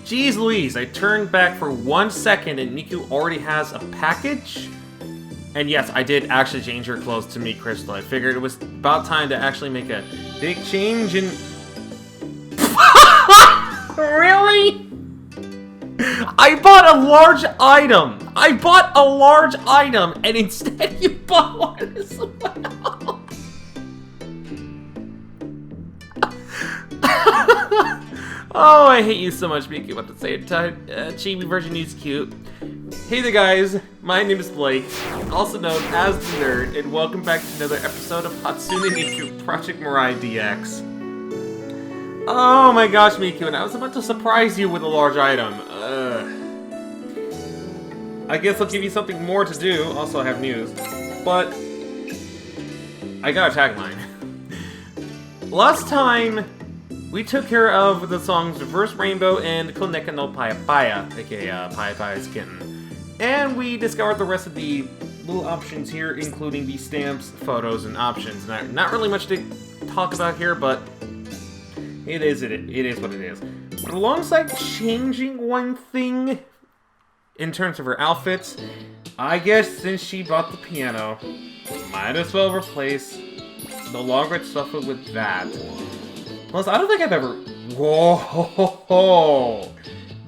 Jeez Louise, I turned back for 1 second and Miku already has a package? And yes, I did actually change her clothes to meet Crystal. I figured it was about time to actually make a big change in... Really? I bought a large item! I bought a large item, and instead you bought one as well! Oh, I hate you so much, Miku, but at the same time, chibi version is cute. Hey there guys, my name is Blake, also known as The Nerd, and welcome back to another episode of Hatsune Miku Project Mirai DX. Oh my gosh, Miku, and I was about to surprise you with a large item. I guess I'll give you something more to do, also I have news, but I got a tagline. Last time, we took care of the songs Reverse Rainbow and Koneka no Paya Paya, aka Paya Paya's Kitten. And we discovered the rest of the little options here, including the stamps, photos, and options. Not really much to talk about here, but it is what it is. But alongside changing one thing in terms of her outfits, I guess since she bought the piano, might as well replace the longer stuff with that. Plus, I don't think I've ever... Whoa!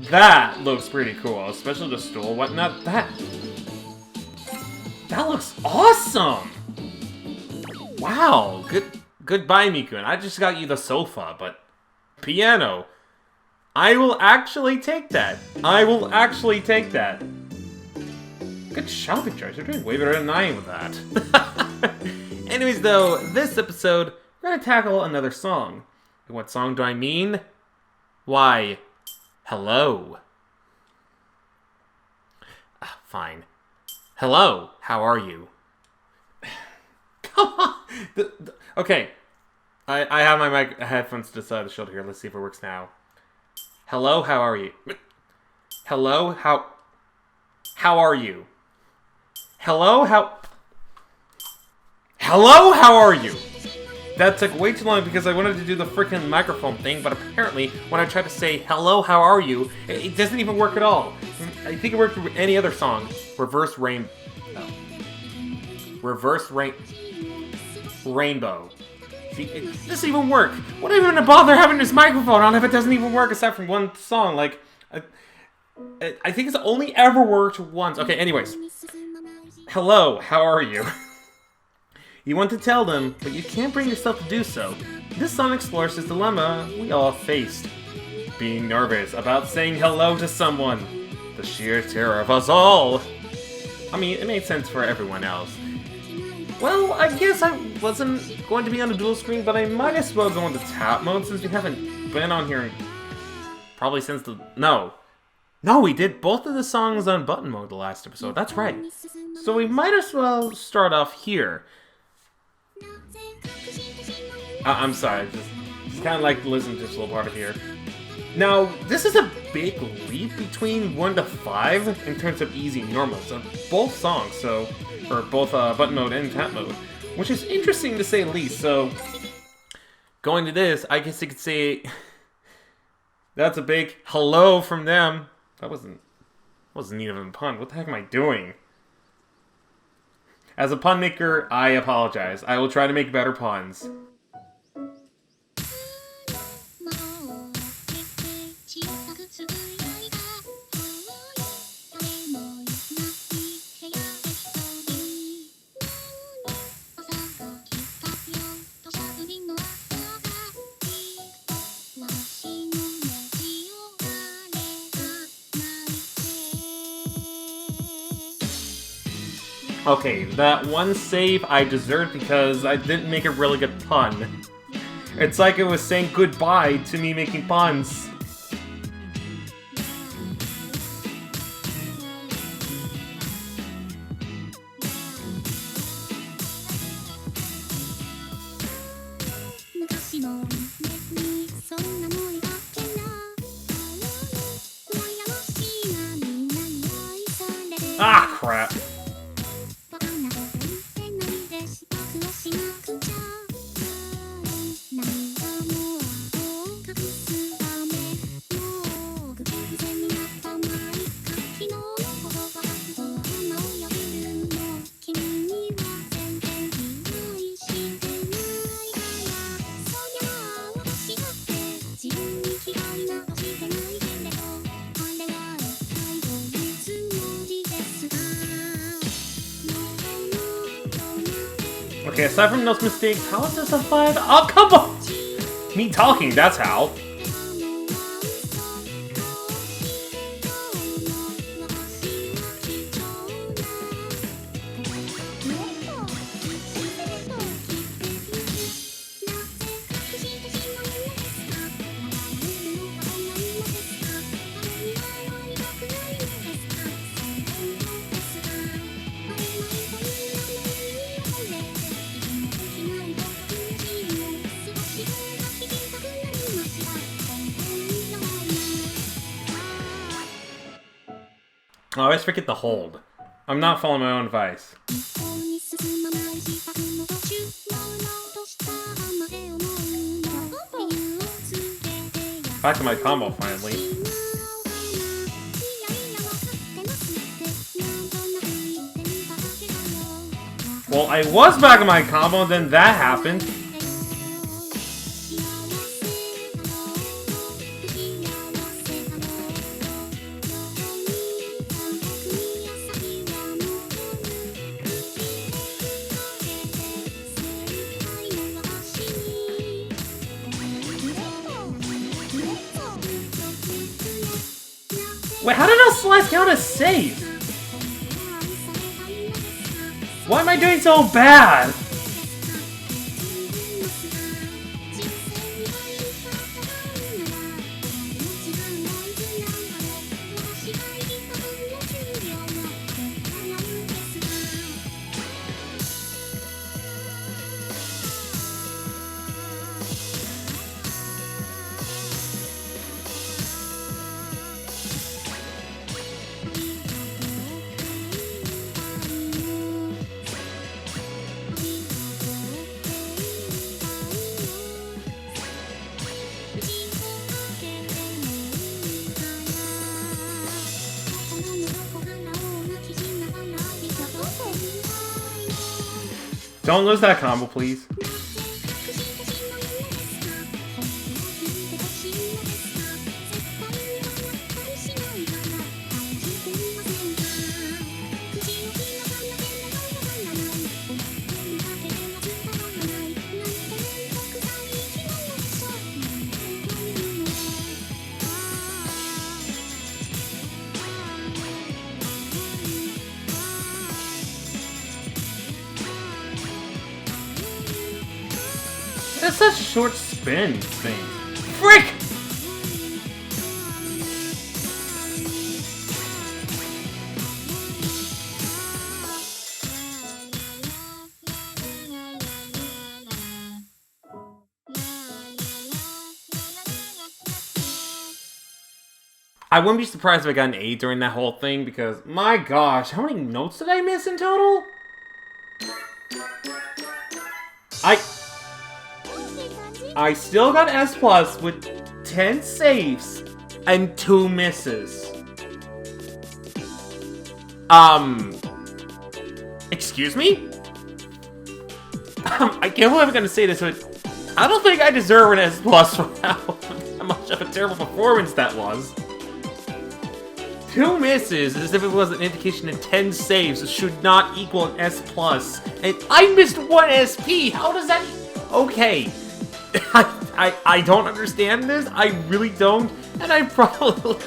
That looks pretty cool, especially the stool, whatnot. That looks awesome! Wow, goodbye, Miku. And I just got you the sofa, but piano. I will actually take that. Good shopping choice. You're doing way better than I am with that. Anyways, though, this episode, we're gonna tackle another song. And what song do I mean? Why, hello. Fine. Hello, how are you? Come on! Okay. I have my headphones to the side of the shoulder here. Let's see if it works now. Hello, how are you? Hello, how are you? Hello, how are you? That took way too long because I wanted to do the freaking microphone thing, but apparently when I tried to say, hello, how are you, it doesn't even work at all. I think it worked with any other song. Reverse Rainbow. See, it doesn't even work. What am I gonna bother having this microphone on if it doesn't even work aside from one song? Like, I think it's only ever worked once. Okay, anyways. Hello, how are you? You want to tell them, but you can't bring yourself to do so. This song explores this dilemma we all faced. Being nervous about saying hello to someone. The sheer terror of us all. I mean, it made sense for everyone else. Well, I guess I wasn't going to be on the dual screen, but I might as well go into tap mode since we haven't been on here probably since the... No, we did both of the songs on button mode the last episode. That's right. So we might as well start off here. I'm sorry, just kind of like to listen to this little part of here. Now, this is a big leap between 1 to 5 in terms of easy and normal. So both songs, or both button mode and tap mode, which is interesting to say the least. So going to this, I guess you could say that's a big hello from them. That wasn't even a pun. What the heck am I doing? As a pun maker, I apologize. I will try to make better puns. Okay, that one save I deserved because I didn't make a really good pun. It's like it was saying goodbye to me making puns. Ah, crap. Okay, aside from those mistakes, how is this a 5? Oh, come on! Me talking, that's how. I always forget the hold. I'm not following my own advice. Back to my combo finally. Well, I was back in my combo, then that happened. Wait, how did that slice count as save? Why am I doing so bad? Don't lose that combo, please. That's such short spin thing. Frick! I wouldn't be surprised if I got an 8 during that whole thing because, my gosh, how many notes did I miss in total? I still got S plus with 10 saves and 2 misses. Excuse me? I can't believe I'm gonna say this, but I don't think I deserve an S plus for how much of a terrible performance that was. 2 misses, as if it was an indication of 10 saves, should not equal an S plus. And I missed 1 SP. How does that? Okay. I don't understand this. I really don't. And I probably...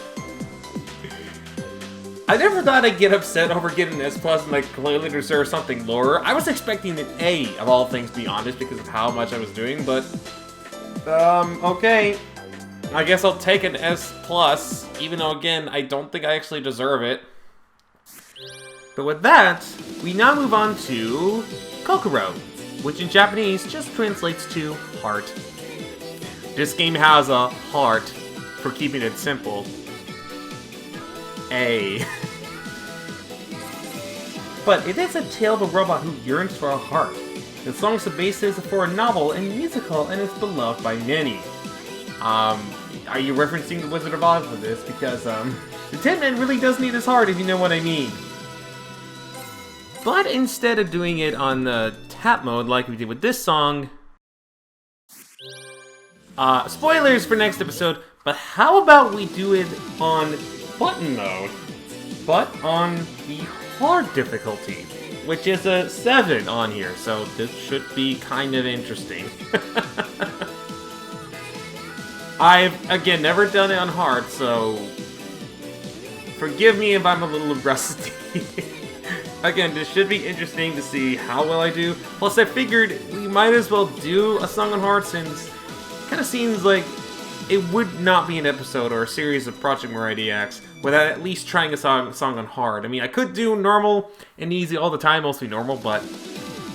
I never thought I'd get upset over getting an S plus and like clearly deserve something lower. I was expecting an A, of all things, to be honest, because of how much I was doing, but... okay. I guess I'll take an S plus, even though, again, I don't think I actually deserve it. But with that, we now move on to Kokoro, which in Japanese just translates to heart. This game has a heart, for keeping it simple. A. But it is a tale of a robot who yearns for a heart. The song is the basis for a novel and musical and is beloved by many. Are you referencing The Wizard of Oz with this? Because, the Tin Man really does need his heart, if you know what I mean. But instead of doing it on the tap mode like we did with this song... spoilers for next episode, but how about we do it on button mode, but on the hard difficulty? which is a 7 on here, so this should be kind of interesting. I've, again, never done it on hard, so forgive me if I'm a little rusty. Again, this should be interesting to see how well I do. Plus, I figured we might as well do a song on hard since it kind of seems like it would not be an episode or a series of Project Mirai DX without at least trying a song on hard. I mean, I could do normal and easy all the time, mostly normal, but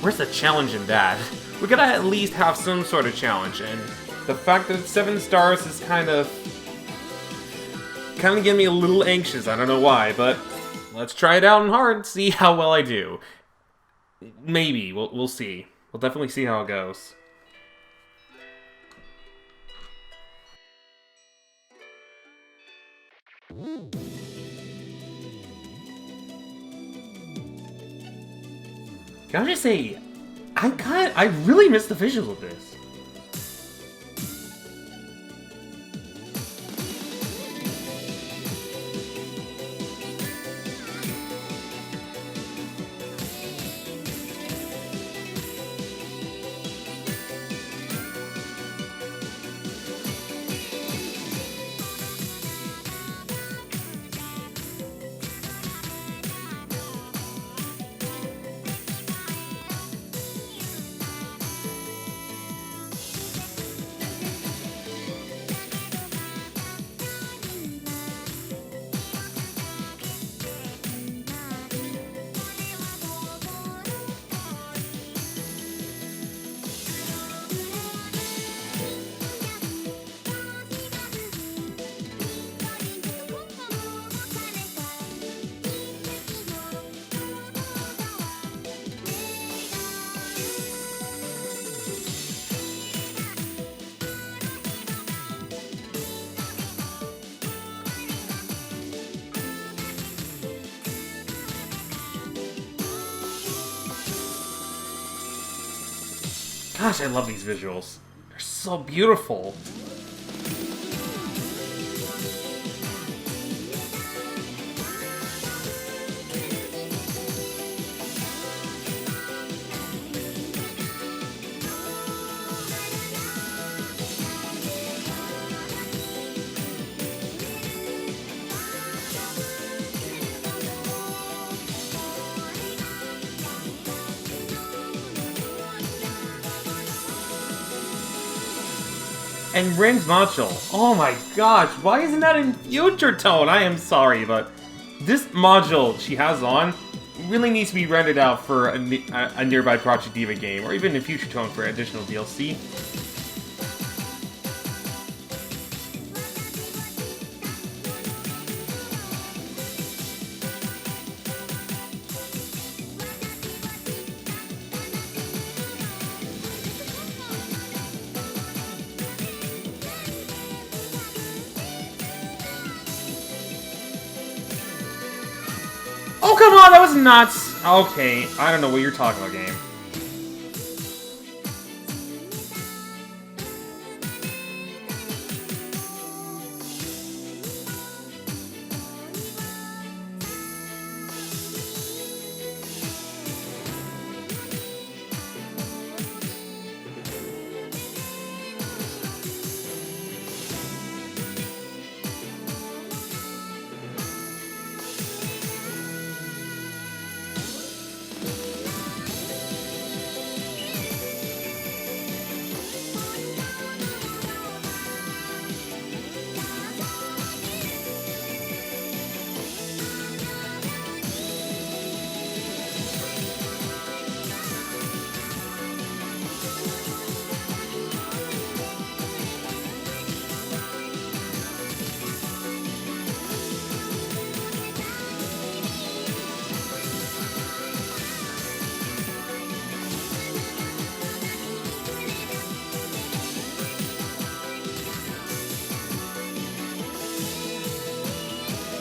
where's the challenge in that? We gotta at least have some sort of challenge, and the fact that it's 7 stars is kind of getting me a little anxious. I don't know why, but let's try it out on hard and see how well I do. Maybe. We'll see. We'll definitely see how it goes. Can I just say, I really miss the visuals of this. Gosh, I love these visuals. They're so beautiful. And Rin's module. Oh my gosh, why isn't that in future tone? I am sorry, but this module she has on really needs to be rendered out for a nearby Project Diva game, or even in future tone for additional DLC. Oh, come on, that was nuts! Okay, I don't know what you're talking about, game.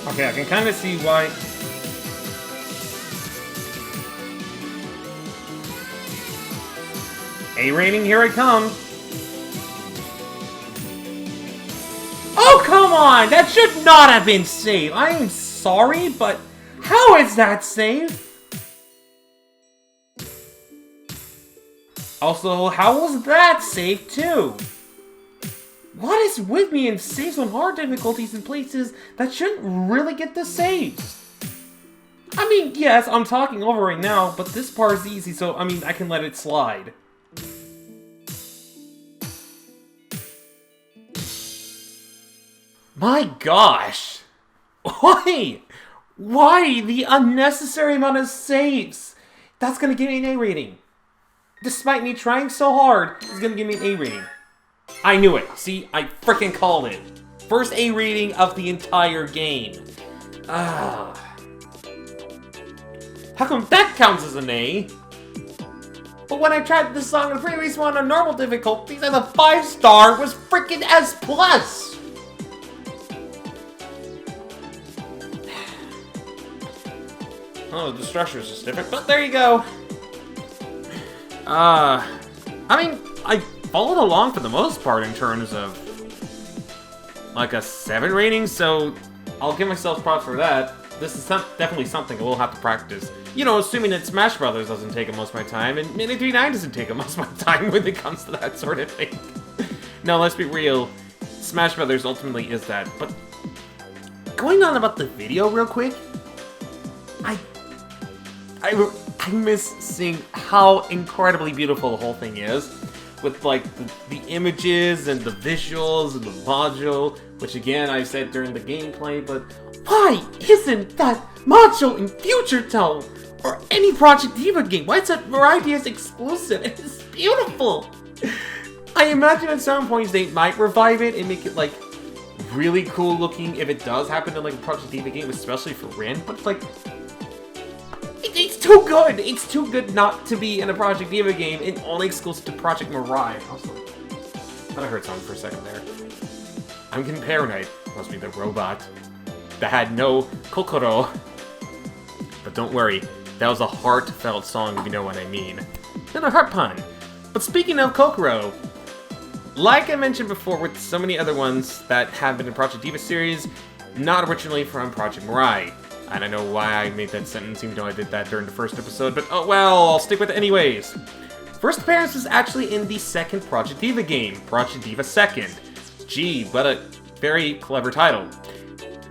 Okay, I can kind of see why. A rating, here I come. Oh, come on! That should not have been saved. I am sorry, but how is that saved? Also, how was that saved too? What is with me and saves on hard difficulties in places that shouldn't really get the saves? I mean, yes, I'm talking over right now, but this part is easy, so, I mean, I can let it slide. My gosh! Why? Why the unnecessary amount of saves? That's gonna give me an A rating. Despite me trying so hard, it's gonna give me an A rating. I knew it. See, I freaking called it. First A rating of the entire game. How come that counts as an A? But when I tried this song on the previous one on normal difficulties and the 5-star was freaking S+. Oh, the structure is just different, but there you go. I mean, I followed along for the most part in terms of like a 7 rating, so I'll give myself props for that. This is definitely something I will have to practice. You know, assuming that Smash Brothers doesn't take up most of my time, and Mini 39 doesn't take up most of my time when it comes to that sort of thing. No, let's be real. Smash Brothers ultimately is that. But going on about the video real quick, I miss seeing how incredibly beautiful the whole thing is. With like the images and the visuals and the module, which again I said during the gameplay, but why isn't that module in Future Tone or any Project Diva game? Why is that Mirai exclusive? It is beautiful! I imagine at some points they might revive it and make it like really cool looking if it does happen in like a Project Diva game, especially for Rin, but it's like it's too good! It's too good not to be in a Project Diva game and only exclusive to Project Mirai. Also, thought I heard something for a second there. I'm getting paranoid. Must be the robot that had no Kokoro. But don't worry, that was a heartfelt song if you know what I mean. Not a heart pun. But speaking of Kokoro, like I mentioned before with so many other ones that have been in Project Diva series, not originally from Project Mirai. And I know why I made that sentence, even though I did that during the first episode, but oh well, I'll stick with it anyways. First appearance was actually in the second Project Diva game, Project Diva 2nd. Gee, what a very clever title.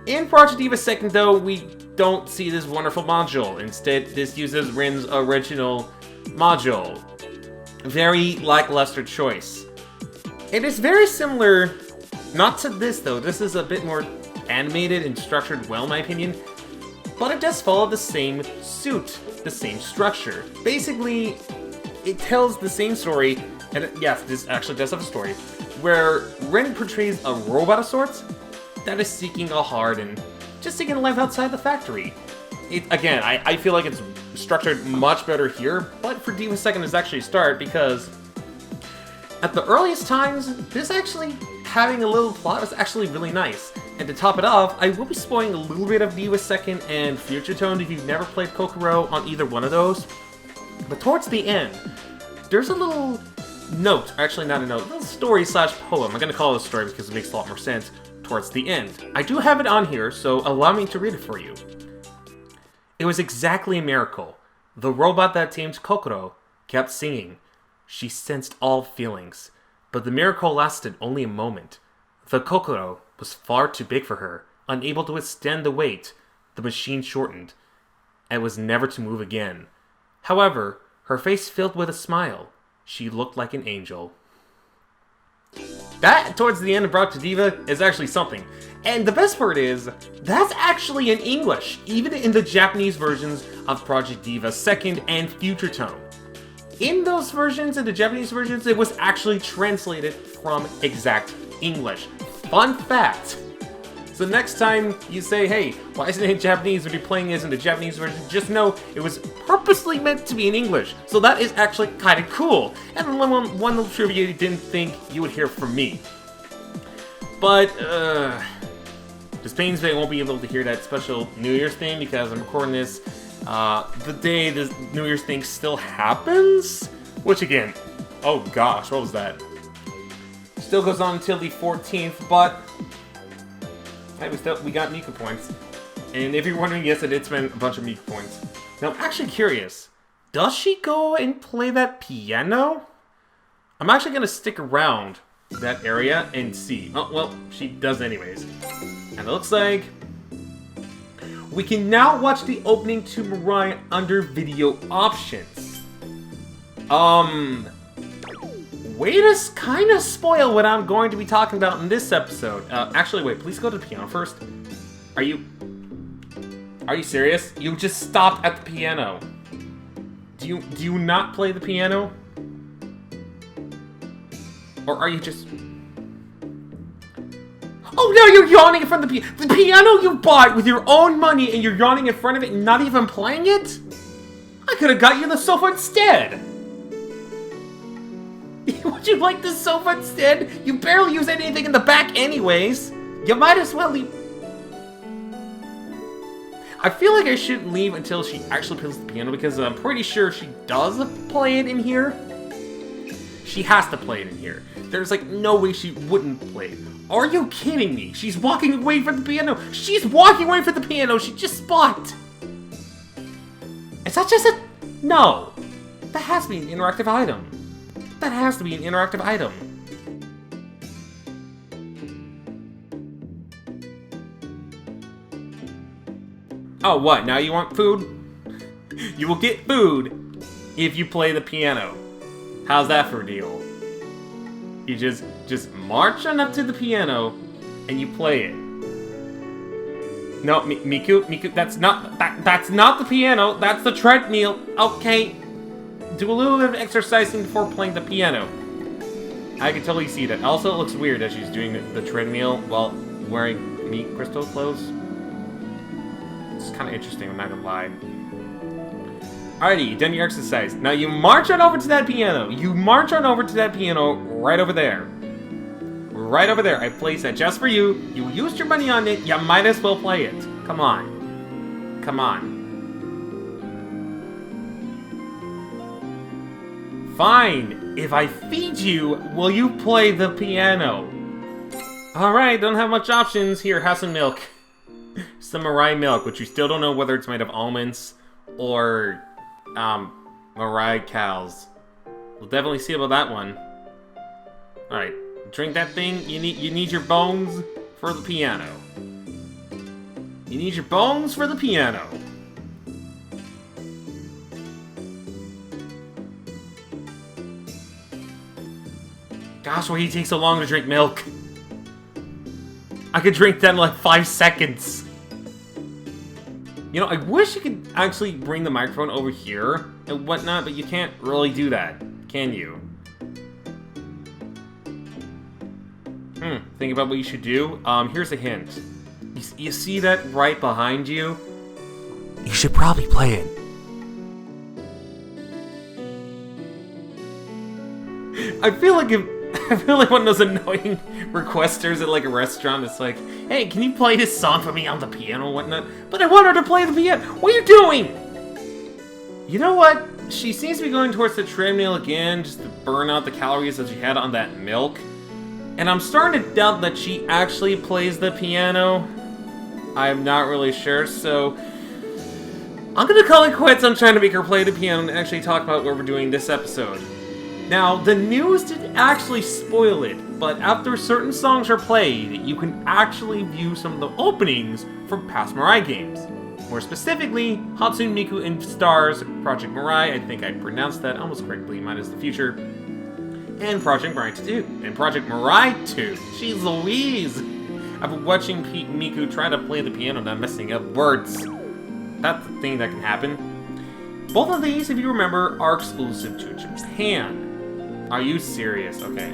In Project Diva 2nd, though, we don't see this wonderful module. Instead, this uses Rin's original module. Very lackluster choice. It is very similar, not to this though, this is a bit more animated and structured well in my opinion, but it does follow the same suit, the same structure. Basically, it tells the same story, and yes, this actually does have a story, where Rin portrays a robot of sorts that is seeking a heart and just seeking life outside the factory. Again, I feel like it's structured much better here, but for Diva 2nd is actually a start because at the earliest times, this actually having a little plot was actually really nice. And to top it off, I will be spoiling a little bit of Diva 2nd and Future Tone if you've never played Kokoro on either one of those. But towards the end, there's a little note, actually not a note, a little story slash poem. I'm gonna call it a story because it makes a lot more sense towards the end. I do have it on here, so allow me to read it for you. It was exactly a miracle. The robot that tamed Kokoro kept singing. She sensed all feelings, but the miracle lasted only a moment. The Kokoro was far too big for her, unable to withstand the weight. The machine shortened, and was never to move again. However, her face filled with a smile. She looked like an angel. That, towards the end of Project Diva, is actually something. And the best part is, that's actually in English, even in the Japanese versions of Project Diva 2nd and Future Tone. In those versions, in the Japanese versions, it was actually translated from exact English. Fun fact! So next time you say, hey, why isn't it in Japanese when you're playing this in the Japanese version, just know it was purposely meant to be in English. So that is actually kind of cool. And one little trivia you didn't think you would hear from me. But, just pains me I won't be able to hear that special New Year's thing because I'm recording this the day this New Year's thing still happens? Which again, oh gosh, what was that? Still goes on until the 14th, but hey, we got Miku points. And if you're wondering, yes, it's been a bunch of Miku points. Now, I'm actually curious. Does she go and play that piano? I'm actually gonna stick around that area and see. Oh, well, she does anyways. And it looks like we can now watch the opening to Mirai under video options. Way to kind of spoil what I'm going to be talking about in this episode. Actually, wait, please go to the piano first. Are you serious? You just stopped at the piano. Do you not play the piano? Or are you just... Oh, no, you're yawning in front of the piano you bought with your own money, and you're yawning in front of it and not even playing it? I could have got you the sofa instead. Would you like the sofa instead? You barely use anything in the back anyways. You might as well leave... I feel like I shouldn't leave until she actually plays the piano, because I'm pretty sure she does play it in here. She has to play it in here. There's like no way she wouldn't play it. Are you kidding me? She's walking away from the piano. She's walking away from the piano. She just spot. Is that just a... No. That has to be an interactive item. That has to be an interactive item. Oh, what? Now you want food? You will get food if you play the piano. How's that for a deal? You just march on up to the piano and you play it. No, Miku, that's not the piano. That's the treadmill. Okay, do a little bit of exercising before playing the piano. I can totally see that. Also, it looks weird that she's doing the treadmill while wearing meat crystal clothes. It's kind of interesting, I'm not gonna lie. Alrighty, you done your exercise. Now you march on over to that piano. You march on over to that piano right over there. Right over there. I placed that just for you. You used your money on it. You might as well play it. Come on. Come on. Fine. If I feed you, will you play the piano? Alright, don't have much options. Here, have some milk. Some Mirai milk, which you still don't know whether it's made of almonds or Mirai cows. We'll definitely see about that one. Alright, drink that thing. You need your bones for the piano. You need your bones for the piano. Gosh, why do you take so long to drink milk? I could drink that in like 5 seconds. You know, I wish you could actually bring the microphone over here and whatnot, but you can't really do that, can you? Think about what you should do. Here's a hint. You see that right behind you? You should probably play it. I feel like one of those annoying requesters at like a restaurant. It's like, hey, can you play this song for me on the piano and whatnot? But I want her to play the piano. What are you doing? You know what? She seems to be going towards the treadmill again, just to burn out the calories that she had on that milk. And I'm starting to doubt that she actually plays the piano. I'm not really sure, so I'm gonna call it quits on trying to make her play the piano and actually talk about what we're doing this episode. Now, the news didn't actually spoil it, but after certain songs are played, you can actually view some of the openings from past Mirai games. More specifically, Hatsune Miku and Stars, Project Mirai, I think I pronounced that almost correctly, minus the future, and Project Mirai 2, and Project Mirai 2. Jeez Louise! I've been watching Miku try to play the piano, not messing up words. That's the thing that can happen. Both of these, if you remember, are exclusive to Japan. Are you serious? Okay.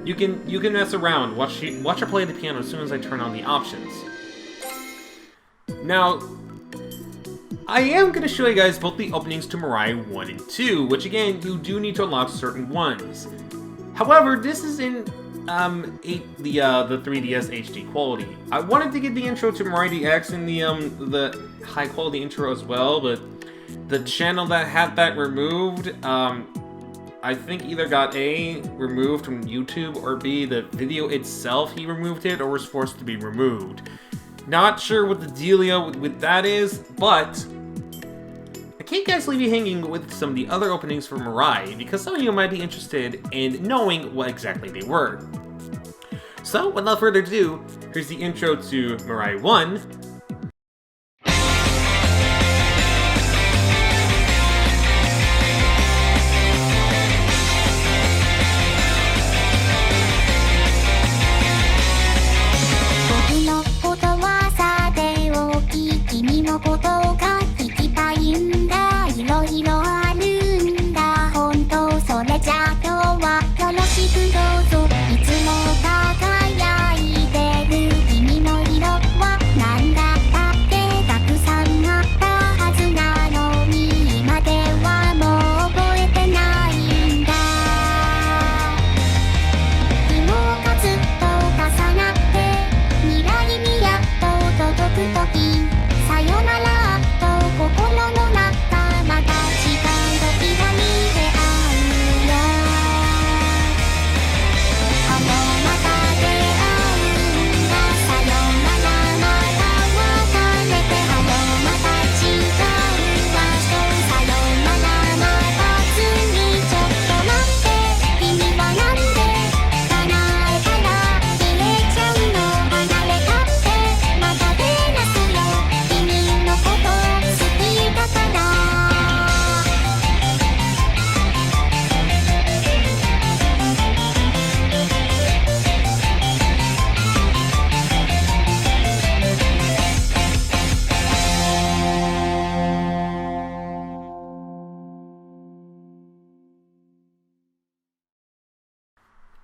You can mess around. Watch her play the piano as soon as I turn on the options. Now, I am going to show you guys both the openings to Mirai 1 and 2, which again, you do need to unlock certain ones. However, this is in the 3DS HD quality. I wanted to get the intro to Mirai DX in the high quality intro as well, but the channel that had that removed, I think either got A, removed from YouTube, or B, the video itself, he removed it, or was forced to be removed. Not sure what the dealio with that is, but I can't guys leave you hanging with some of the other openings for Mirai, because some of you might be interested in knowing what exactly they were. So, without further ado, here's the intro to Mirai 1,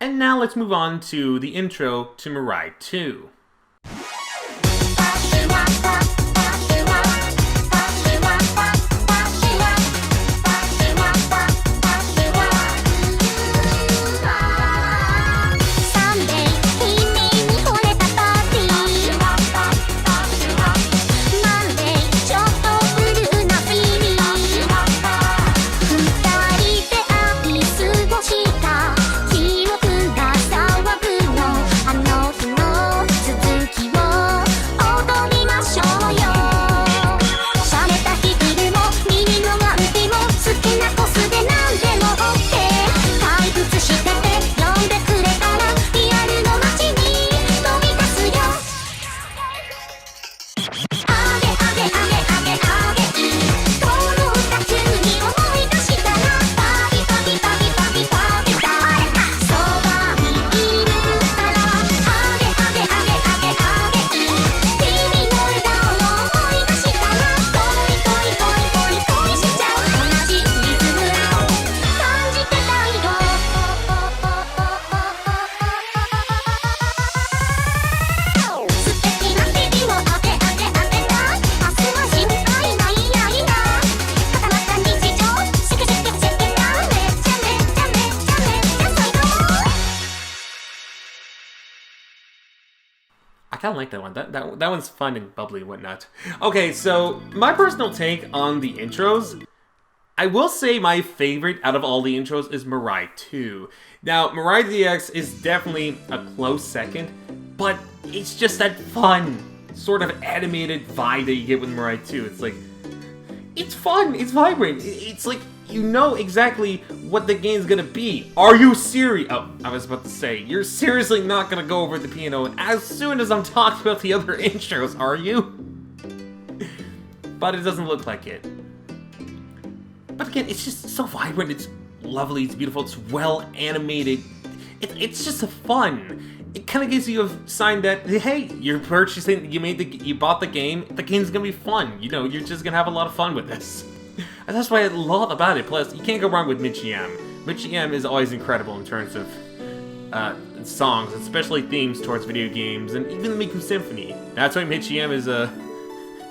and now let's move on to the intro to Mirai 2. I kind of like that one. That one's fun and bubbly and whatnot. Okay, so my personal take on the intros, I will say my favorite out of all the intros is Mirai 2. Now, Mirai DX is definitely a close second, but it's just that fun, sort of animated vibe that you get with Mirai 2. It's like, it's fun, it's vibrant, it's like, you know exactly what the game's gonna be. Are you serious? Oh, I was about to say, you're seriously not gonna go over the piano as soon as I'm talking about the other intros, are you? But it doesn't look like it. But again, it's just so vibrant, it's lovely, it's beautiful, it's well animated. It's just fun. It kind of gives you a sign that, hey, you're purchasing, you bought the game's gonna be fun. You know, you're just gonna have a lot of fun with this. And that's what I love about it. Plus, you can't go wrong with Michi-M. Michi-M is always incredible in terms of songs, especially themes towards video games, and even the Miku Symphony. That's why Michi-M is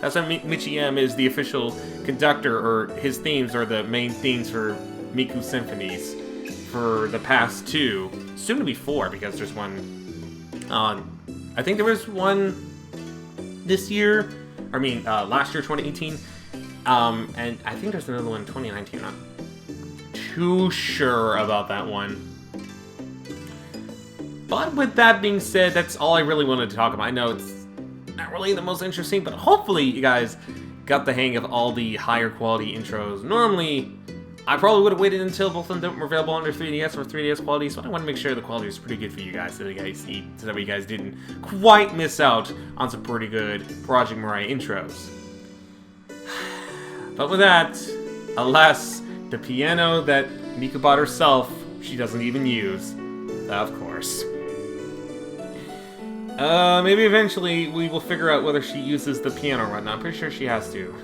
Michi-M is the official conductor, or his themes are the main themes for Miku Symphonies for the past 2, soon to be 4, because there's one. I think there was one this year. Last year, 2018. And I think there's another one in 2019. I'm not too sure about that one. But with that being said, that's all I really wanted to talk about. I know it's not really the most interesting, but hopefully you guys got the hang of all the higher quality intros. Normally, I probably would have waited until both of them were available under 3DS or 3DS quality, so I want to make sure the quality was pretty good for you guys, so that you guys didn't quite miss out on some pretty good Project Mirai intros. But with that, alas, the piano that Miku bought herself, she doesn't even use. Of course. Maybe eventually we will figure out whether she uses the piano or whatnot. I'm pretty sure she has to.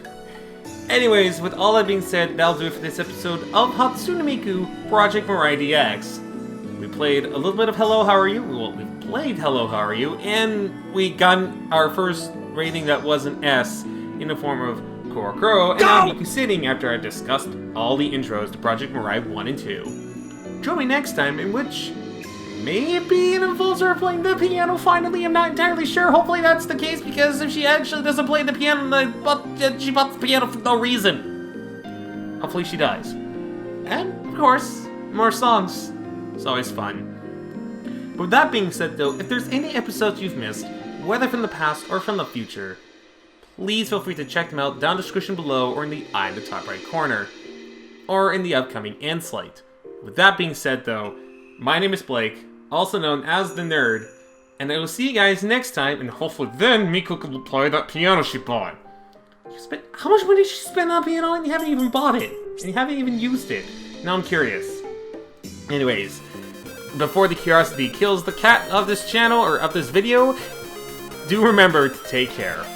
Anyways, with all that being said, that'll do it for this episode of Hatsune Miku Project Mirai DX. We played a little bit of Hello, How Are You? Well, we played Hello, How Are You? And we got our first rating that was an S in the form of Kokoro, and now Miku sitting after I discussed all the intros to Project Mirai 1 and 2. Join me next time, in which maybe it involves her playing the piano finally. I'm not entirely sure. Hopefully that's the case, because if she actually doesn't play the piano, she bought the piano for no reason. Hopefully she does. And, of course, more songs. It's always fun. But with that being said, though, if there's any episodes you've missed, whether from the past or from the future, please feel free to check them out down the description below or in the eye in the top right corner, or in the upcoming end slate. With that being said, though, my name is Blake, also known as the Nerd, and I will see you guys next time, and hopefully then Miku can play that piano she bought. How much money did she spend on piano and you haven't even bought it? And you haven't even used it? Now I'm curious. Anyways, before the curiosity kills the cat of this channel, or of this video, do remember to take care.